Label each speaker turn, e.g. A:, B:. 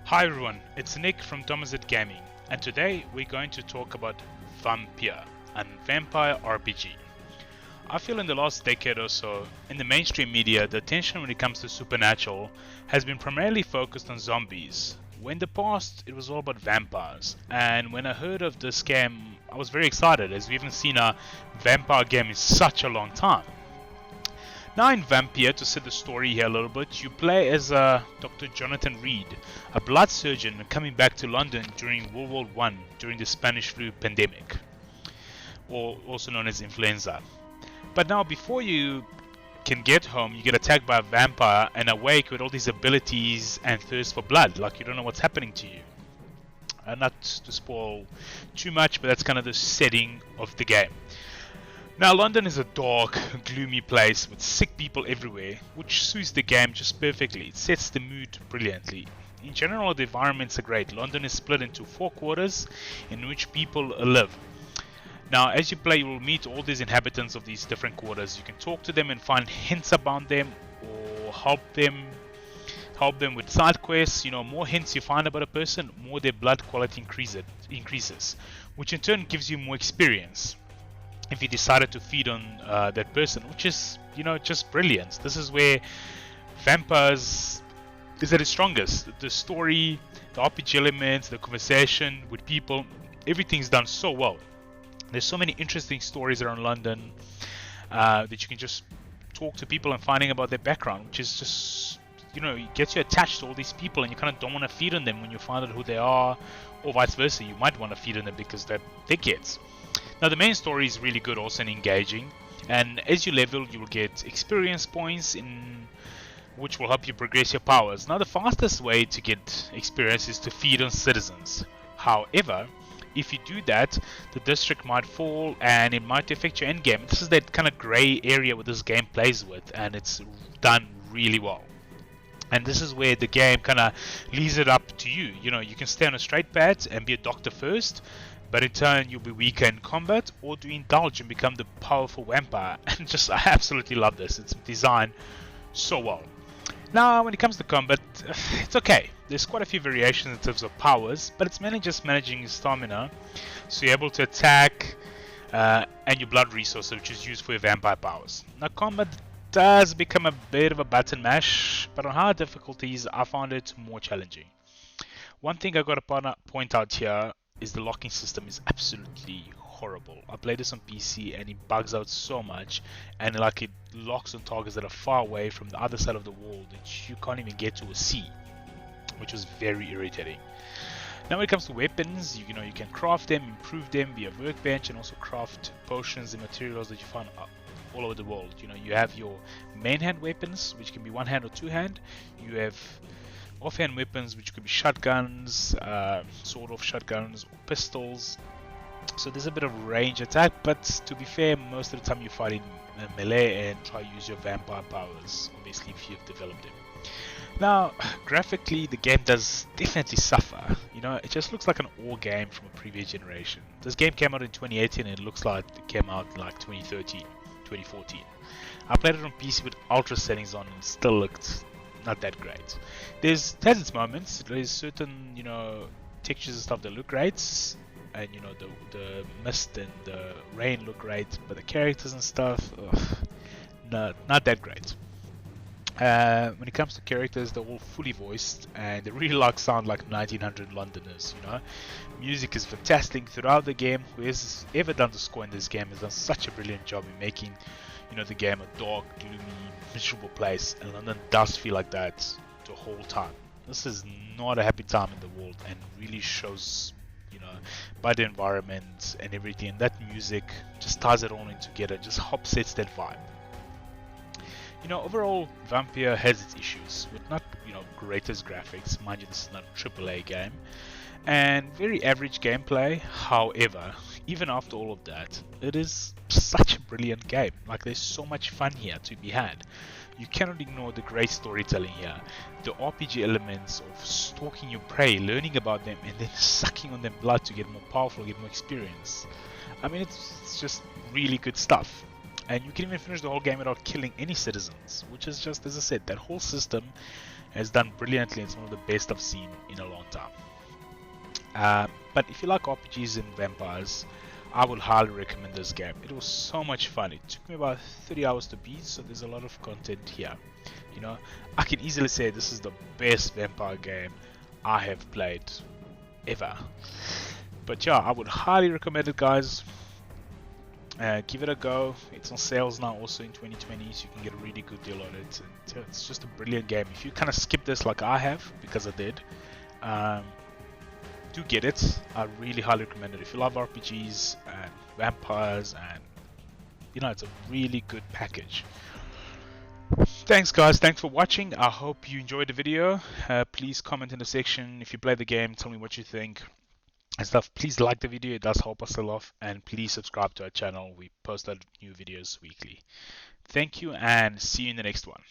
A: Hi everyone, it's Nick from Thomasit Gaming, and today we're going to talk about Vampyr, a vampire RPG. I feel in the last decade or so, in the mainstream media, the attention when it comes to supernatural has been primarily focused on zombies. When in the past, it was all about vampires, and when I heard of this game, I was very excited as we haven't seen a vampire game in such a long time. Now in Vampyr, to set the story here a little bit, you play as Dr. Jonathan Reed, a blood surgeon coming back to London during World War I during the Spanish flu pandemic, or also known as influenza. But now before you can get home, you get attacked by a vampire and awake with all these abilities and thirst for blood, like you don't know what's happening to you. Not to spoil too much, but that's kind of the setting of the game. Now London is a dark, gloomy place with sick people everywhere, which suits the game just perfectly. It sets the mood brilliantly. In general, the environments are great. London is split into 4 quarters in which people live. Now as you play, you will meet all these inhabitants of these different quarters. You can talk to them and find hints about them or help them with side quests. More hints you find about a person, more their blood quality increases, which in turn gives you more experience if you decided to feed on that person, which is, just brilliant. This is where Vampyrs is at its strongest. The story, the RPG elements, the conversation with people, everything's done so well. There's so many interesting stories around London that you can just talk to people and finding about their background, which is just, it gets you attached to all these people, and you kind of don't want to feed on them when you find out who they are, or vice versa. You might want to feed on them because they're kids. Now the main story is really good also and engaging, and as you level you will get experience points which will help you progress your powers. Now the fastest way to get experience is to feed on citizens. However, if you do that, the district might fall and it might affect your endgame. This is that kind of grey area where this game plays with, and it's done really well. And this is where the game kind of leaves it up to you. You can stay on a straight path and be a doctor first, but in turn you'll be weaker in combat, or to indulge and become the powerful vampire. And just, I absolutely love this. It's designed so well. Now when it comes to combat, it's okay. There's quite a few variations in terms of powers, but it's mainly just managing your stamina, so you're able to attack and your blood resource, which is used for your vampire powers. Now combat does become a bit of a button mash, but on higher difficulties I found it more challenging. One thing I got to point out here is the locking system is absolutely horrible. I played this on PC and it bugs out so much, and it locks on targets that are far away from the other side of the wall that you can't even get to or see, which was very irritating. Now when it comes to weapons, you can craft them, improve them via workbench, and also craft potions and materials that you find all over the world. You have your main hand weapons, which can be one hand or two hand. You have offhand weapons, which could be shotguns, sawed-off shotguns, or pistols. So there's a bit of range attack, but to be fair, most of the time you fight in melee and try to use your vampire powers, obviously if you've developed them. Now, graphically, the game does definitely suffer. It just looks like an old game from a previous generation. This game came out in 2018 and it looks like it came out in 2013, 2014. I played it on PC with ultra settings on and it still looked not that great. It has its moments. There's certain textures and stuff that look great, and the mist and the rain look great, but the characters and stuff, not that great. When it comes to characters, they're all fully voiced and they really sound like 1900 Londoners. Music is fantastic throughout the game. Whoever's ever done the score in this game has done such a brilliant job in making the game a dark, gloomy, miserable place, and London does feel like that the whole time. This is not a happy time in the world, and really shows by the environment and everything, and that music just ties it all in together, just sets that vibe. Overall Vampyr has its issues with not greatest graphics. Mind you, this is not a AAA game, and very average gameplay. However, even after all of that, it is such a brilliant game. There's so much fun here to be had. You cannot ignore the great storytelling here, the RPG elements of stalking your prey, learning about them, and then sucking on their blood to get more powerful, get more experience. I mean, it's just really good stuff. and you can even finish the whole game without killing any citizens, which is just, as I said, that whole system has done brilliantly. It's one of the best I've seen in a long time. But if you like RPGs and vampires, I would highly recommend this game. It was so much fun. It took me about 30 hours to beat, so there's a lot of content here. You know, I can easily say this is the best vampire game I have played ever. But yeah, I would highly recommend it, guys. Give it a go. It's on sales now also in 2020, so you can get a really good deal on it. And it's just a brilliant game. If you kind of skip this like I have, because I did, do get it. I really highly recommend it. If you love RPGs and vampires, and you know, it's a really good package. Thanks guys, thanks for watching. I hope you enjoyed the video. Please comment in the section if you play the game, tell me what you think and stuff. Please like the video, it does help us a lot, and please subscribe to our channel. We post our new videos weekly. Thank you and see you in the next one.